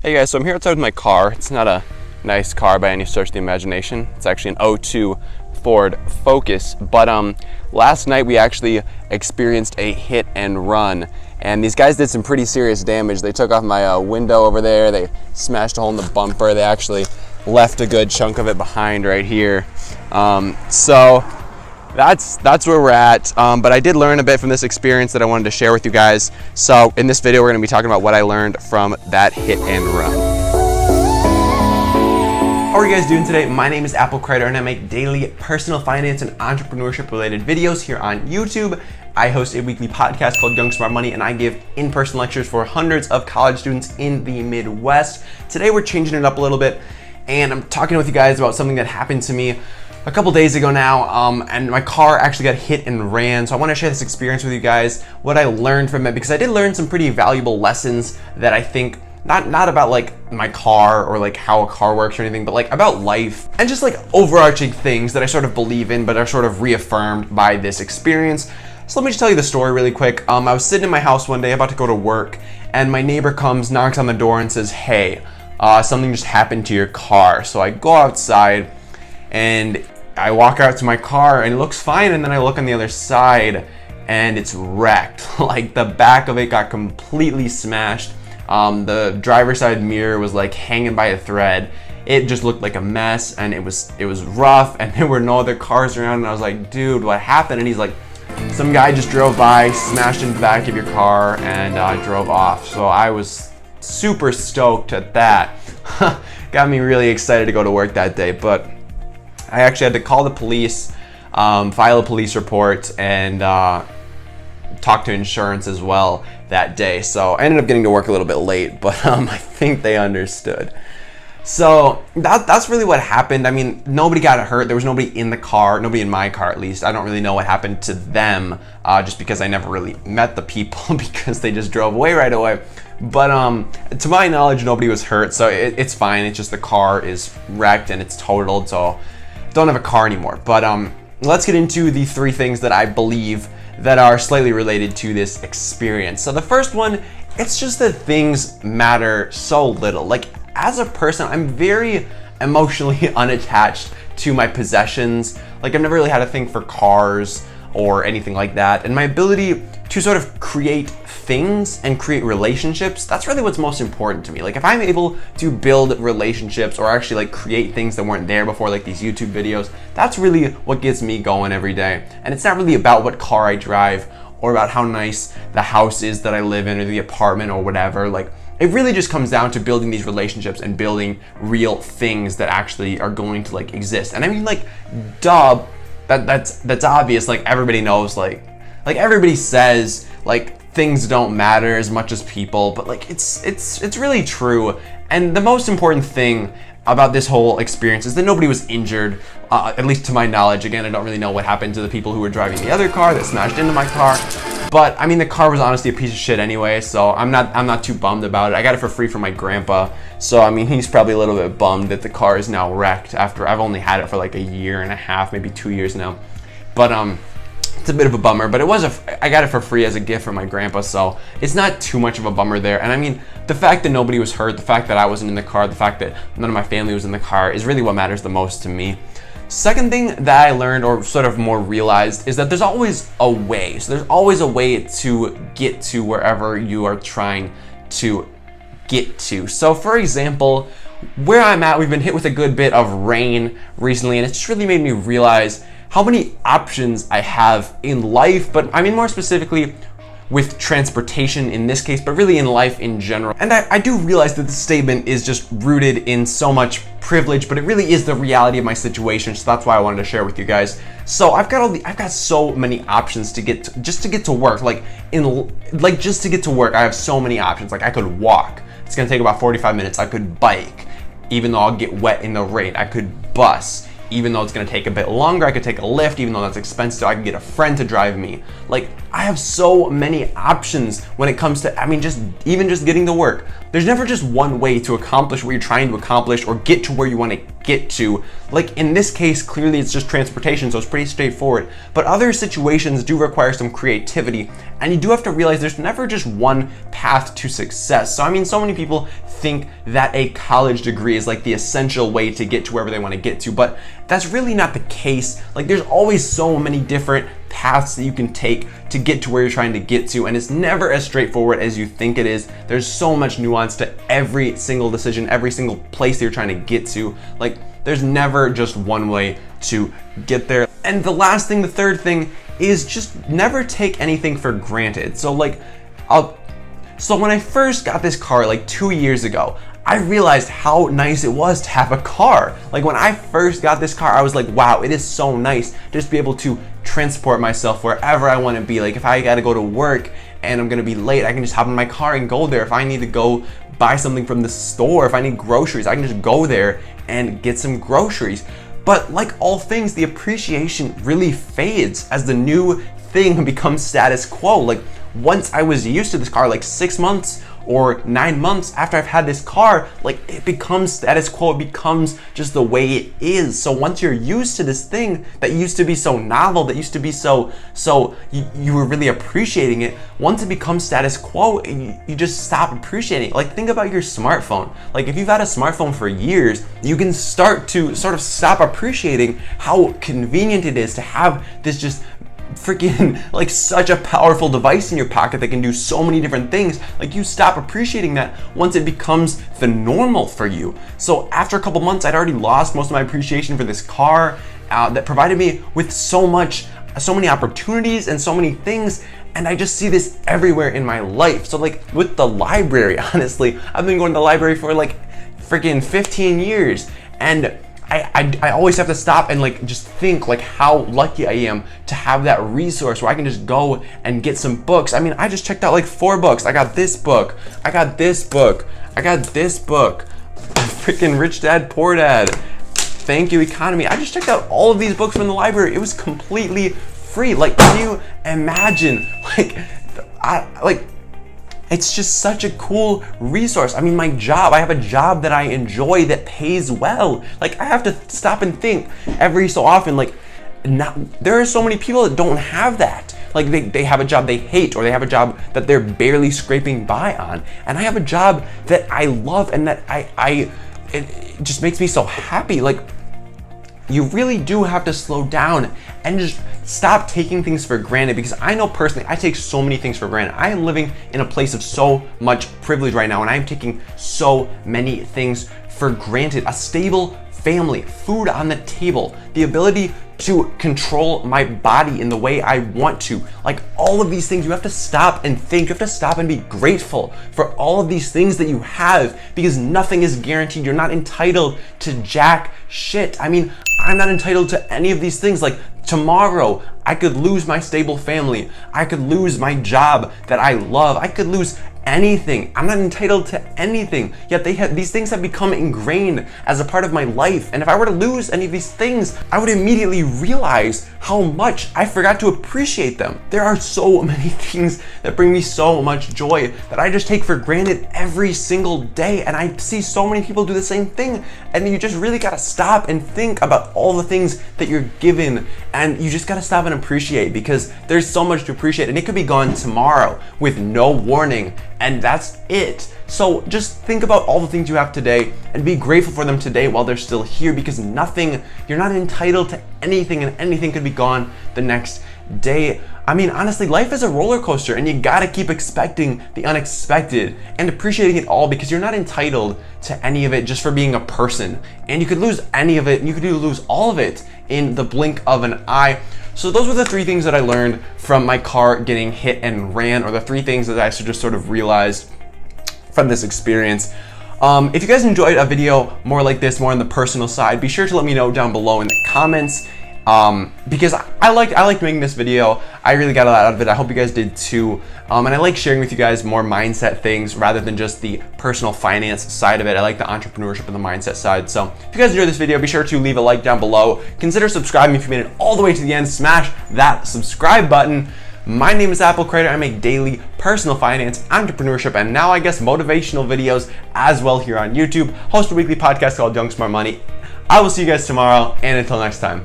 Hey guys, so I'm here outside with my car. It's not a nice car by any stretch of the imagination. It's actually an '02 Ford Focus, but last night we actually experienced a hit and run, and these guys did some pretty serious damage. They took off my window over there, they smashed a hole in the bumper, they actually left a good chunk of it behind right here. So that's where we're at, but I did learn a bit from this experience that I wanted to share with you guys. So in this video, we're going to be talking about what I learned from that hit and run. How are you guys doing today? My name is Apple Crider, and I make daily personal finance and entrepreneurship related videos here on YouTube. I host a weekly podcast called Young Smart Money, and I give in-person lectures for hundreds of college students in the Midwest. Today we're changing it up a little bit, and I'm talking with you guys about something that happened to me a couple days ago now, and my car actually got hit and ran. So I want to share this experience with you guys, what I learned from it, because I did learn some pretty valuable lessons that I think not about like my car or like how a car works or anything, but like about life and just like overarching things that I sort of believe in but are sort of reaffirmed by this experience. So let me just tell you the story really quick. I was sitting in my house one day about to go to work, and my neighbor comes, knocks on the door and says, "Hey, something just happened to your car." So I go outside and I walk out to my car and it looks fine, and then I look on the other side and it's wrecked. Like the back of it got completely smashed. The driver's side mirror was like hanging by a thread. It just looked like a mess, and it was rough, and there were no other cars around, and I was like, "Dude, what happened?" And he's like, "Some guy just drove by, smashed into the back of your car, and drove off." So I was super stoked at that. Got me really excited to go to work that day, but I actually had to call the police, file a police report, and talk to insurance as well that day. So I ended up getting to work a little bit late, but I think they understood. So that's really what happened. I mean, nobody got hurt. There was nobody in the car, nobody in my car at least. I don't really know what happened to them, just because I never really met the people because they just drove away right away. But to my knowledge, nobody was hurt, so it's fine. It's just the car is wrecked and it's totaled, so don't have a car anymore. But let's get into the three things that I believe that are slightly related to this experience. So the first one, it's just that things matter so little. Like, as a person, I'm very emotionally unattached to my possessions. Like, I've never really had a thing for cars or anything like that. And my ability to sort of create things and create relationships, that's really what's most important to me. Like, if I'm able to build relationships or actually like create things that weren't there before, like these YouTube videos, that's really what gets me going every day. And it's not really about what car I drive or about how nice the house is that I live in or the apartment or whatever. Like, it really just comes down to building these relationships and building real things that actually are going to like exist. And I mean, like, duh, that's obvious. Like, everybody knows, like everybody says like things don't matter as much as people, but like it's really true. And the most important thing about this whole experience is that nobody was injured, at least to my knowledge. Again, I don't really know what happened to the people who were driving the other car that smashed into my car, but I mean, the car was honestly a piece of shit anyway, so I'm not too bummed about it. I got it for free from my grandpa, so I mean, he's probably a little bit bummed that the car is now wrecked after I've only had it for like a year and a half, maybe 2 years now. But it's a bit of a bummer, but I got it for free as a gift from my grandpa, so it's not too much of a bummer there. And I mean, the fact that nobody was hurt, the fact that I wasn't in the car, the fact that none of my family was in the car is really what matters the most to me. Second thing that I learned, or sort of more realized, is that there's always a way. So there's always a way to get to wherever you are trying to get to. So for example, where I'm at, we've been hit with a good bit of rain recently, and it's just really made me realize how many options I have in life, but I mean more specifically with transportation in this case, but really in life in general. And I do realize that this statement is just rooted in so much privilege, but it really is the reality of my situation, so that's why I wanted to share with you guys. So I've got so many options to get to, just to get to work. Just to get to work, I have so many options. Like, I could walk. It's gonna take about 45 minutes. I could bike, even though I'll get wet in the rain. I could bus, even though it's gonna take a bit longer. I could take a Lyft, even though that's expensive. I could get a friend to drive me. Like, I have so many options when it comes to, I mean, even just getting to work. There's never just one way to accomplish what you're trying to accomplish or get to where you wanna get to. Like in this case, clearly it's just transportation, so it's pretty straightforward. But other situations do require some creativity, and you do have to realize there's never just one path to success. So I mean, so many people think that a college degree is like the essential way to get to wherever they want to get to, but that's really not the case. Like there's always so many different paths that you can take to get to where you're trying to get to, and it's never as straightforward as you think it is. There's so much nuance to every single decision, every single place that you're trying to get to. Like there's never just one way to get there. And the last thing, the third thing, is just never take anything for granted. So like so when I first got this car like 2 years ago, I realized how nice it was to have a car. Like when I first got this car, I was like, wow, it is so nice to just be able to transport myself wherever I want to be. Like if I gotta go to work and I'm gonna be late, I can just hop in my car and go there. If I need to go buy something from the store, if I need groceries, I can just go there and get some groceries. But like all things, the appreciation really fades as the new thing becomes status quo. Like once I was used to this car, like 6 months or 9 months after I've had this car, like it becomes status quo, it becomes just the way it is. So once you're used to this thing that used to be so novel, that used to be so you were really appreciating it, once it becomes status quo, you just stop appreciating it. Like think about your smartphone. Like if you've had a smartphone for years, you can start to sort of stop appreciating how convenient it is to have this just freaking like such a powerful device in your pocket that can do so many different things. Like you stop appreciating that once it becomes the normal for you. So after a couple months, I'd already lost most of my appreciation for this car that provided me with so many opportunities and so many things. And I just see this everywhere in my life. So like with the library, honestly, I've been going to the library for like freaking 15 years, and I always have to stop and like just think like how lucky I am to have that resource where I can just go and get some books. I mean, I just checked out like 4 books. I got this book, I got this book, I got this book, freaking Rich Dad Poor Dad, Thank You Economy. I just checked out all of these books from the library. It was completely free. Like can you imagine? Like it's just such a cool resource. I mean, my job, I have a job that I enjoy that pays well. Like I have to stop and think every so often, like there are so many people that don't have that. Like they have a job they hate, or they have a job that they're barely scraping by on. And I have a job that I love and that it just makes me so happy. Like you really do have to slow down and just stop taking things for granted, because I know personally I take so many things for granted. I am living in a place of so much privilege right now, and I am taking so many things for granted. A stable family, food on the table, the ability to control my body in the way I want to. Like all of these things, you have to stop and think. You have to stop and be grateful for all of these things that you have, because nothing is guaranteed. You're not entitled to jack shit. I mean, I'm not entitled to any of these things. Like tomorrow, I could lose my stable family. I could lose my job that I love. I could lose anything. I'm not entitled to anything. Yet these things have become ingrained as a part of my life. And if I were to lose any of these things, I would immediately realize how much I forgot to appreciate them. There are so many things that bring me so much joy that I just take for granted every single day. And I see so many people do the same thing. And you just really gotta stop and think about all the things that you're given. And you just gotta stop and appreciate, because there's so much to appreciate, and it could be gone tomorrow with no warning. And that's it. So just think about all the things you have today and be grateful for them today while they're still here, because you're not entitled to anything, and anything could be gone the next day. I mean, honestly, life is a roller coaster, and you gotta keep expecting the unexpected and appreciating it all, because you're not entitled to any of it just for being a person. And you could lose any of it, and you could lose all of it in the blink of an eye. So those were the 3 things that I learned from my car getting hit and ran, or the 3 things that I just sort of realized from this experience. If you guys enjoyed a video more like this, more on the personal side, be sure to let me know down below in the comments. Because I liked making this video. I really got a lot out of it. I hope you guys did too. And I like sharing with you guys more mindset things rather than just the personal finance side of it. I like the entrepreneurship and the mindset side. So if you guys enjoyed this video, be sure to leave a like down below. Consider subscribing if you made it all the way to the end. Smash that subscribe button. My name is Apple Creator. I make daily personal finance, entrepreneurship, and now I guess motivational videos as well here on YouTube. Host a weekly podcast called Young Smart Money I will see you guys tomorrow, and until next time,